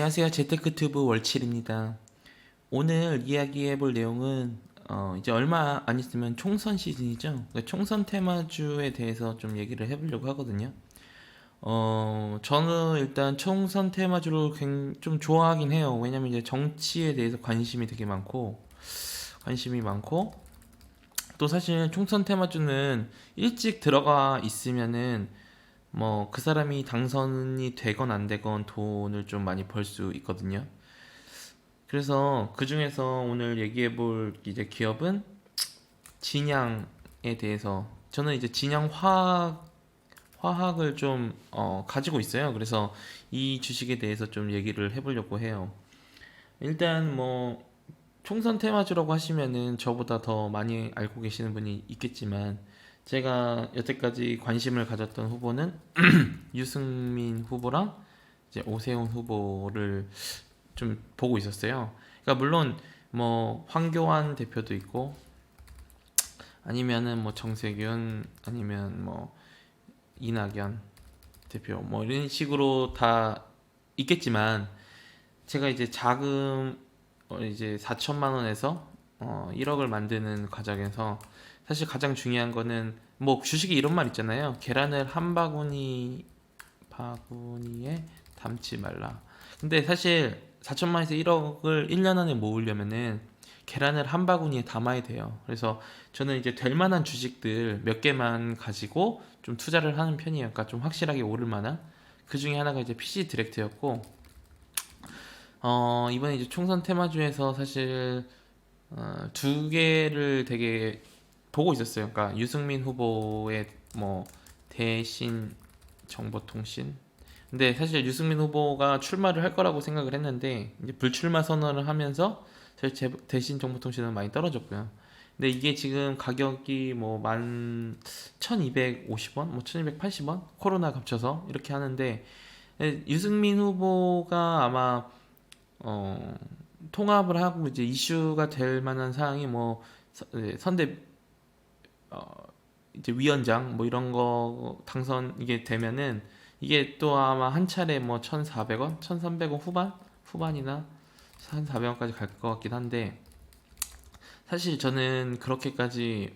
안녕하세요. 재테크튜브 월칠입니다. 오늘 이야기해 볼 내용은 이제 얼마 안 있으면 총선 시즌이죠. 그러니까 총선 테마주에 대해서 좀 얘기를 해보려고 하거든요. 저는 일단 총선 테마주를 좀 좋아하긴 해요. 왜냐면 이제 정치에 대해서 관심이 많고, 또 사실 총선 테마주는 일찍 들어가 있으면은 뭐 그 사람이 당선이 되건 안 되건 돈을 좀 많이 벌 수 있거든요. 그래서 그 중에서 오늘 얘기해 볼 이제 기업은 진양에 대해서 저는 이제 화학을 좀 가지고 있어요. 그래서 이 주식에 대해서 좀 얘기를 해보려고 해요. 일단 뭐 총선 테마주라고 하시면은 저보다 더 많이 알고 계시는 분이 있겠지만 제가 여태까지 관심을 가졌던 후보는 유승민 후보랑 이제 오세훈 후보를 좀 보고 있었어요. 그러니까 물론 뭐 황교안 대표도 있고 아니면은 뭐 정세균 아니면 뭐 이낙연 대표 뭐 이런 식으로 다 있겠지만 제가 이제 자금 이제 4천만 원에서 1억을 만드는 과정에서 사실 가장 중요한 거는 뭐 주식에 이런 말 있잖아요. 계란을 한 바구니에 담지 말라. 근데 사실 4천만에서 1억을 1년 안에 모으려면은 계란을 한 바구니에 담아야 돼요. 그래서 저는 이제 될 만한 주식들 몇 개만 가지고 좀 투자를 하는 편이에요. 그러니까 좀 확실하게 오를 만한. 그 중에 하나가 이제 PC 디렉트였고, 이번에 이제 총선 테마주에서 사실 두 개를 되게 보고 있었어요. 그러니까 유승민 후보의 뭐 대신 정보통신. 근데 사실 유승민 후보가 출마를 할 거라고 생각을 했는데 이제 불출마 선언을 하면서 대신 정보통신은 많이 떨어졌고요. 근데 이게 지금 가격이 뭐 11,250원, 뭐 1,280원 코로나 겹쳐서 이렇게 하는데 유승민 후보가 아마 어, 통합을 하고 이제 이슈가 될 만한 사항이 뭐 선대 어, 이제 위원장 뭐 이런 거 당선 이게 되면은 이게 또 아마 한 차례 뭐 1,400원, 1,300원 후반이나 1,400원까지 갈 것 같긴 한데 사실 저는 그렇게까지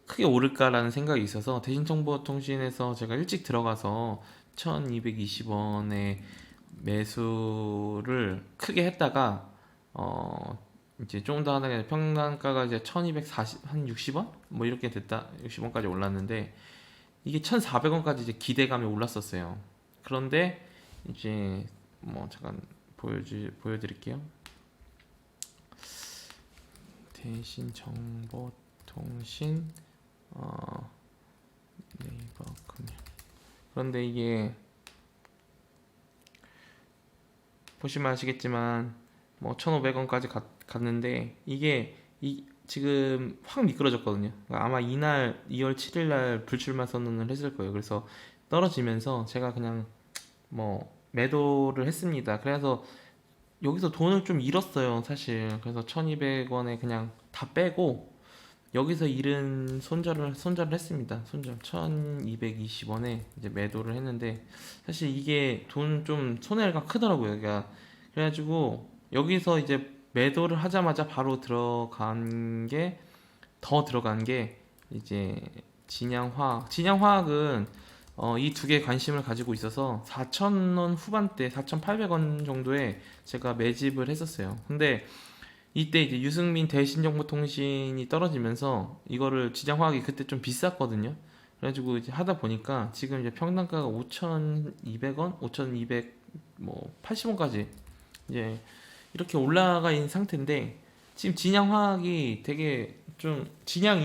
크게 오를까라는 생각이 있어서 대신정보통신에서 제가 일찍 들어가서 1,220원에 매수를 크게 했다가 이제 좀 더 하다가 평단가가 이제 1240, 한 60원? 뭐 이렇게 됐다. 60원까지 올랐는데 이게 1400원까지 이제 기대감이 올랐었어요. 그런데 이제 뭐 잠깐 보여드릴게요. 대신 정보통신 네이버 금융. 그런데 이게 보시면 아시겠지만 뭐 1,500원까지 갔는데 이게 지금 확 미끄러졌거든요. 그러니까 아마 이날 2월 7일 날 불출마 선언을 했을 거예요. 그래서 떨어지면서 제가 그냥 뭐 매도를 했습니다. 그래서 여기서 돈을 좀 잃었어요, 사실. 그래서 1,200원에 그냥 다 빼고 여기서 잃은 손절을 했습니다. 손절 1,220원에 이제 매도를 했는데 사실 이게 돈 좀 손해가 크더라고요. 그러니까 그래가지고 여기서 이제 매도를 하자마자 바로 들어간 게 이제 진양화학은 이 두 개 관심을 가지고 있어서 4,000원 후반대 4,800원 정도에 제가 매집을 했었어요. 근데 이때 이제 유승민 대신정보통신이 떨어지면서 이거를 지장화학이 그때 좀 비쌌거든요. 그래가지고 이제 하다 보니까 지금 이제 평단가가 5,200원, 5,200 뭐 80원까지 이제 이렇게 올라가 있는 상태인데 지금 진양화학이 되게 좀 진양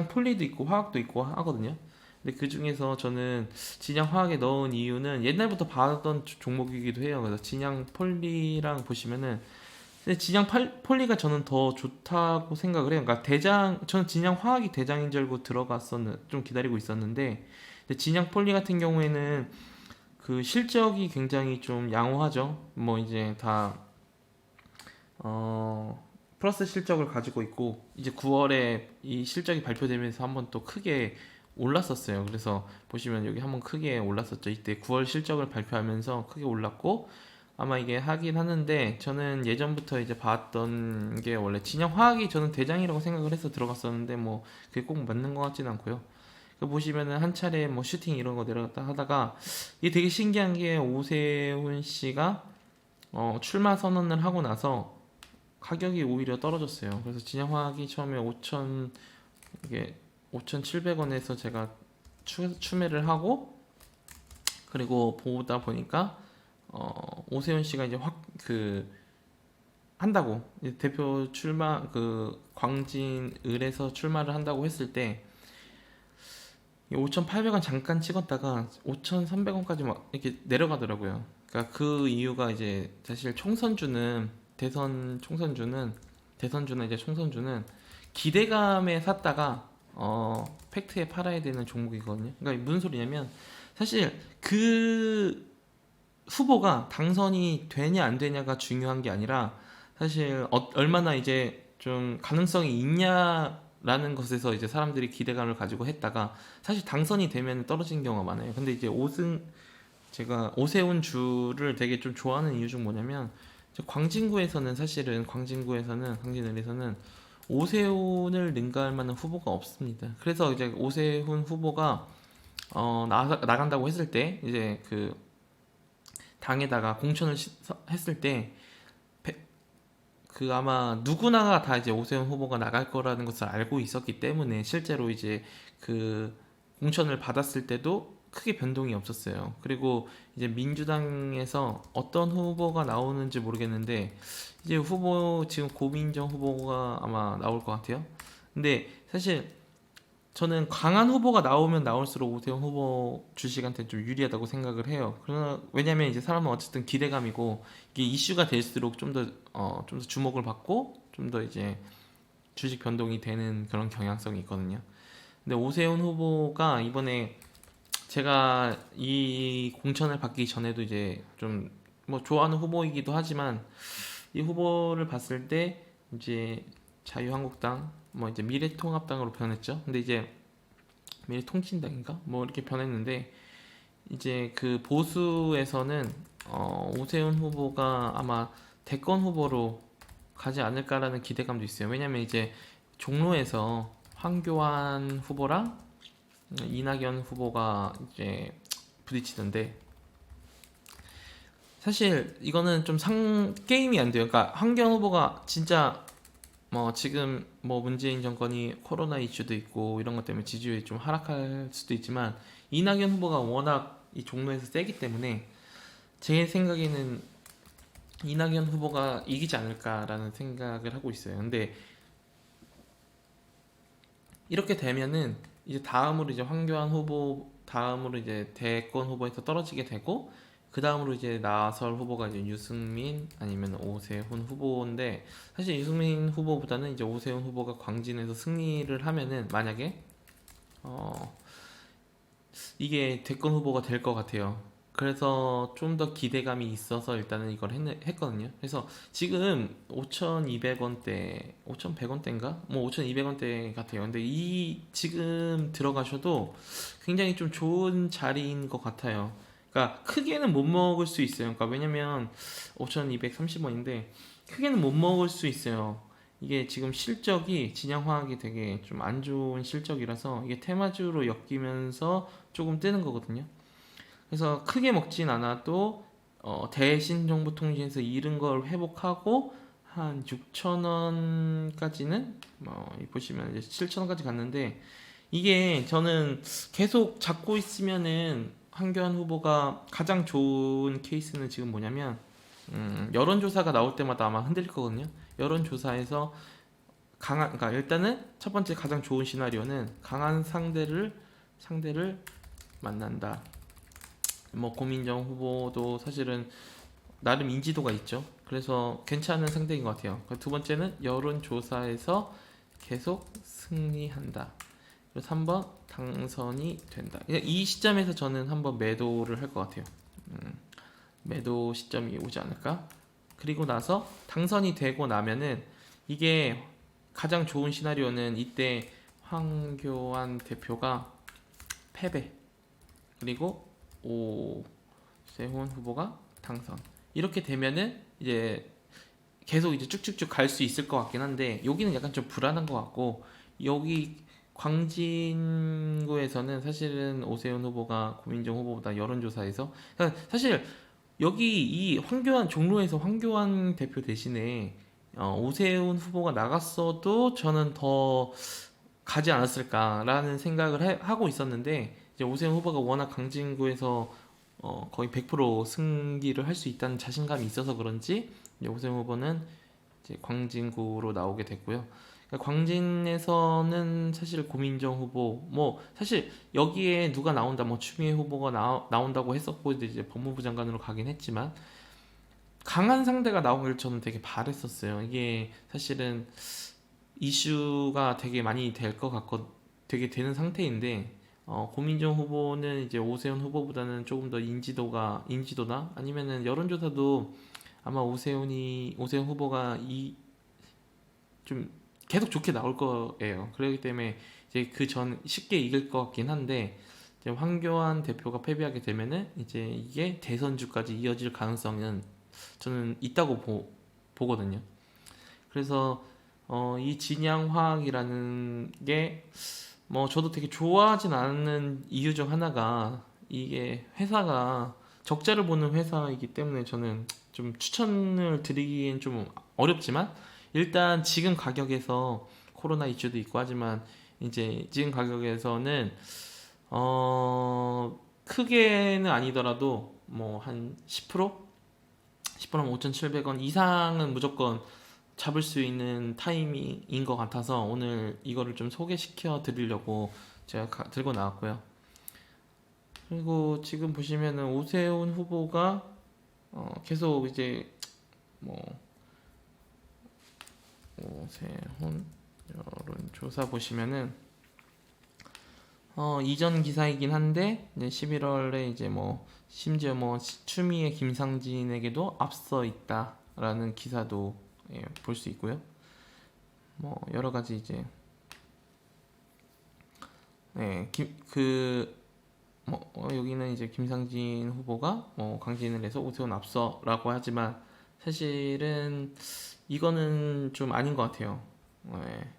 폴리도 있고 화학도 있고 하거든요. 근데 그 중에서 저는 진양 화학에 넣은 이유는 옛날부터 봐던 종목이기도 해요. 그래서 진양 폴리랑 보시면은 근데 폴리가 저는 더 좋다고 생각을 해요. 그러니까 저는 진양 화학이 대장인 줄 알고 좀 기다리고 있었는데, 근데 진양 폴리 같은 경우에는 그 실적이 굉장히 좀 양호하죠. 뭐 이제 플러스 실적을 가지고 있고, 이제 9월에 이 실적이 발표되면서 한번 또 크게 올랐었어요. 그래서 보시면 여기 한번 크게 올랐었죠. 이때 9월 실적을 발표하면서 크게 올랐고, 아마 이게 하긴 하는데 저는 예전부터 이제 봤던 게 원래 진영 화학이 저는 대장이라고 생각을 해서 들어갔었는데 뭐 그게 꼭 맞는 것 같진 않고요. 그 보시면은 한 차례 뭐 슈팅 이런 거 내려갔다 하다가 이게 되게 신기한 게 오세훈 씨가 출마 선언을 하고 나서 가격이 오히려 떨어졌어요. 그래서 진영화학이 처음에 5천 이게 5,700원에서 제가 추매를 하고 그리고 보다 보니까 오세훈 씨가 이제 확 그 한다고 이제 대표 출마 그 광진을에서 출마를 한다고 했을 때 5,800원 잠깐 찍었다가 5,300원까지 막 이렇게 내려가더라고요. 그러니까 그 이유가 이제 사실 대선주는 이제 총선주는 기대감에 샀다가 팩트에 팔아야 되는 종목이거든요. 그러니까 무슨 소리냐면 사실 그 후보가 당선이 되냐 안 되냐가 중요한 게 아니라 사실 얼마나 이제 좀 가능성이 있냐라는 것에서 이제 사람들이 기대감을 가지고 했다가 사실 당선이 되면 떨어지는 경우가 많아요. 근데 이제 제가 오세훈 주를 되게 좀 좋아하는 이유 중 뭐냐면 광진을에서는 오세훈을 능가할 만한 후보가 없습니다. 그래서 이제 오세훈 후보가 나간다고 했을 때 이제 그 당에다가 공천을 했을 때 그 아마 누구나가 다 이제 오세훈 후보가 나갈 거라는 것을 알고 있었기 때문에 실제로 이제 그 공천을 받았을 때도 크게 변동이 없었어요. 그리고 이제 민주당에서 어떤 후보가 나오는지 모르겠는데 이제 후보 지금 고민정 후보가 아마 나올 것 같아요. 근데 사실 저는 강한 후보가 나오면 나올수록 오세훈 후보 주식한테 좀 유리하다고 생각을 해요. 그러나 왜냐면 이제 사람은 어쨌든 기대감이고 이게 이슈가 될수록 좀 더 주목을 받고 좀 더 이제 주식 변동이 되는 그런 경향성이 있거든요. 근데 오세훈 후보가 이번에 제가 이 공천을 받기 전에도 이제 좀 뭐 좋아하는 후보이기도 하지만 이 후보를 봤을 때 이제 자유한국당 뭐 이제 미래통합당으로 변했죠. 근데 이제 미래통신당인가 뭐 이렇게 변했는데 이제 그 보수에서는 오세훈 후보가 아마 대권 후보로 가지 않을까라는 기대감도 있어요. 왜냐면 이제 종로에서 황교안 후보랑 이낙연 후보가 이제 부딪히던데 사실 이거는 좀 게임이 안 돼요. 그러니까 황교안 후보가 진짜 뭐 지금 뭐 문재인 정권이 코로나 이슈도 있고 이런 것 때문에 지지율이 좀 하락할 수도 있지만 이낙연 후보가 워낙 이 종로에서 세기 때문에 제 생각에는 이낙연 후보가 이기지 않을까라는 생각을 하고 있어요. 근데 이렇게 되면은 이제 다음으로 이제 황교안 후보 다음으로 이제 대권 후보에서 떨어지게 되고 그 다음으로 이제 나설 후보가 이제 유승민 아니면 오세훈 후보인데 사실 유승민 후보보다는 이제 오세훈 후보가 광진에서 승리를 하면은 만약에 어 이게 대권 후보가 될 것 같아요. 그래서 좀 더 기대감이 있어서 일단은 이걸 했거든요. 그래서 지금 5,200원대, 5,100원대인가? 뭐 5,200원대 같아요. 근데 이 지금 들어가셔도 굉장히 좀 좋은 자리인 것 같아요. 그러니까 크게는 못 먹을 수 있어요. 그러니까 왜냐면 5,230원인데 크게는 못 먹을 수 있어요. 이게 지금 실적이 진양화학이 되게 좀 안 좋은 실적이라서 이게 테마주로 엮이면서 조금 뜨는 거거든요. 그래서 크게 먹진 않아도 대신정보통신에서 잃은 걸 회복하고 한 6,000원까지는 보시면 이제 7,000원까지 갔는데 이게 저는 계속 잡고 있으면은 한교안 후보가 가장 좋은 케이스는 지금 뭐냐면 여론조사가 나올 때마다 아마 흔들릴 거거든요. 여론조사에서 그러니까 일단은 첫 번째 가장 좋은 시나리오는 강한 상대를 만난다. 뭐 고민정 후보도 사실은 나름 인지도가 있죠. 그래서 괜찮은 상대인 것 같아요. 두 번째는 여론조사에서 계속 승리한다. 그리고 3번 당선이 된다. 이 시점에서 저는 한번 매도를 할 것 같아요. 매도 시점이 오지 않을까? 그리고 나서 당선이 되고 나면은 이게 가장 좋은 시나리오는 이때 황교안 대표가 패배 그리고 오세훈 후보가 당선 이렇게 되면은 이제 계속 이제 쭉쭉쭉 갈 수 있을 것 같긴 한데 여기는 약간 좀 불안한 것 같고 여기 광진구에서는 사실은 오세훈 후보가 고민정 후보보다 여론조사에서 그러니까 사실 여기 이 황교안 종로에서 황교안 대표 대신에 오세훈 후보가 나갔어도 저는 더 가지 않았을까라는 생각을 하고 있었는데 이제 오세훈 후보가 워낙 강진구에서 거의 100% 승기를 할 수 있다는 자신감이 있어서 그런지 이제 오세훈 후보는 이제 광진구로 나오게 됐고요. 그러니까 광진에서는 사실 고민정 후보 뭐 사실 여기에 누가 나온다 뭐 추미애 후보가 나온다고 했었고 이제 법무부 장관으로 가긴 했지만 강한 상대가 나오길 저는 되게 바랬었어요. 이게 사실은 이슈가 되게 많이 될 것 같고 되게 되는 상태인데 고민정 후보는 이제 오세훈 후보보다는 조금 더 인지도나 아니면은 여론조사도 아마 오세훈 후보가 이 좀 계속 좋게 나올 거예요. 그렇기 때문에 이제 그 전 쉽게 이길 것 같긴 한데 이제 황교안 대표가 패배하게 되면은 이제 이게 대선주까지 이어질 가능성은 저는 있다고 보거든요. 그래서 이 진양화학이라는 게 뭐 저도 되게 좋아하진 않는 이유 중 하나가 이게 회사가 적자를 보는 회사이기 때문에 저는 좀 추천을 드리기엔 좀 어렵지만 일단 지금 가격에서 코로나 이슈도 있고 하지만 이제 지금 가격에서는 크게는 아니더라도 뭐 한 10%? 10%면 5,700원 이상은 무조건 잡을 수 있는 타이밍인 것 같아서 오늘 이거를 좀 소개시켜 드리려고 제가 들고 나왔고요. 그리고 지금 보시면은 오세훈 후보가 계속 이제 뭐 오세훈 여론조사 보시면은 이전 기사이긴 한데 이제 11월에 이제 뭐 심지어 뭐 추미애 김상진에게도 앞서 있다라는 기사도 볼 수 있고요. 뭐 여러 가지 이제 여기는 이제 김상진 후보가 강진을 해서 오세훈 앞서라고 하지만 사실은 이거는 좀 아닌 것 같아요. 예.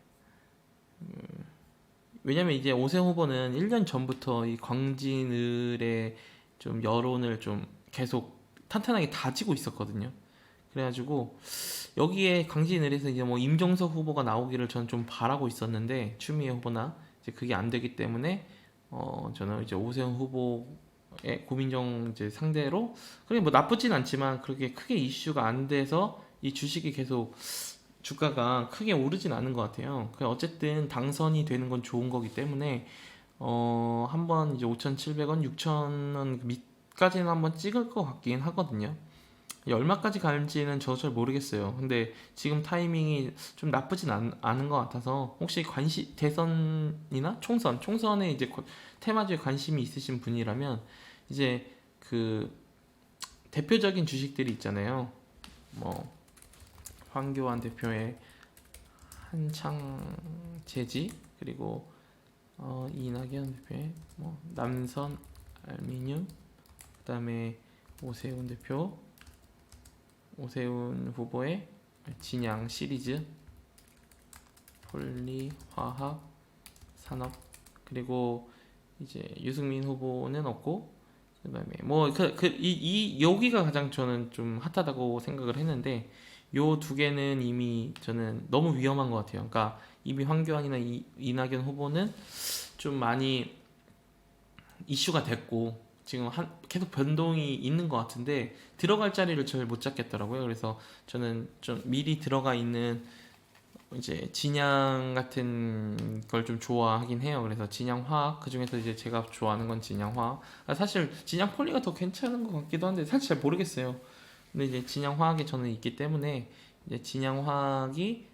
왜냐면 이제 오세훈 후보는 1년 전부터 이 광진을의 좀 여론을 좀 계속 탄탄하게 다지고 있었거든요. 그래가지고 여기에 강진을에서 이제 뭐 임종석 후보가 나오기를 저는 좀 바라고 있었는데 추미애 후보나 이제 그게 안 되기 때문에 저는 이제 오세훈 후보의 고민정 이제 상대로 그게 뭐 나쁘진 않지만 그렇게 크게 이슈가 안 돼서 이 주식이 계속 주가가 크게 오르진 않은 것 같아요. 어쨌든 당선이 되는 건 좋은 거기 때문에 한번 이제 5,700원, 6,000원 밑까지는 한번 찍을 것 같긴 하거든요. 얼마까지 갈지는 저 잘 모르겠어요. 근데 지금 타이밍이 좀 나쁘진 않은 것 같아서 혹시 대선이나 총선에 이제 테마주에 관심이 있으신 분이라면 이제 그 대표적인 주식들이 있잖아요. 뭐 황교안 대표의 한창제지 그리고 이낙연 대표의 뭐 남선 알미늄 그다음에 오세훈 후보의 진양 시리즈 폴리화학 산업 그리고 이제 유승민 후보는 없고 그다음에 뭐 여기가 가장 저는 좀 핫하다고 생각을 했는데 요 두 개는 이미 저는 너무 위험한 것 같아요. 그러니까 이미 황교안이나 이낙연 후보는 좀 많이 이슈가 됐고 지금 계속 변동이 있는 것 같은데 들어갈 자리를 잘 못 잡겠더라고요. 그래서 저는 좀 미리 들어가 있는 이제 진양 같은 걸 좀 좋아하긴 해요. 그래서 진양화학 그 중에서 이제 제가 좋아하는 건 진양화학. 사실 진양폴리가 더 괜찮은 것 같기도 한데 사실 잘 모르겠어요. 근데 이제 진양화학이 저는 있기 때문에 이제 진양화학이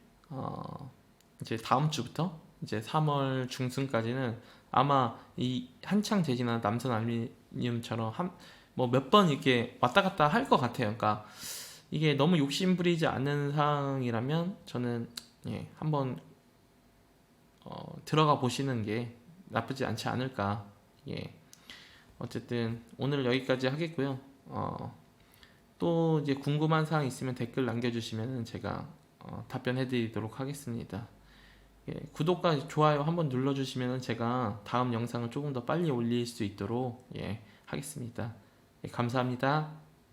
이제 다음 주부터 이제 3월 중순까지는 아마 이 한창 제지나 남선 알루미늄처럼 뭐 몇 번 이렇게 왔다 갔다 할 것 같아요. 그러니까 이게 너무 욕심 부리지 않는 상황이라면 저는 한번 들어가 보시는 게 나쁘지 않지 않을까. 어쨌든 오늘 여기까지 하겠고요. 또 이제 궁금한 사항 있으면 댓글 남겨주시면 제가 답변해드리도록 하겠습니다. 예, 구독과 좋아요 한번 눌러주시면 제가 다음 영상을 조금 더 빨리 올릴 수 있도록 하겠습니다. 예, 감사합니다.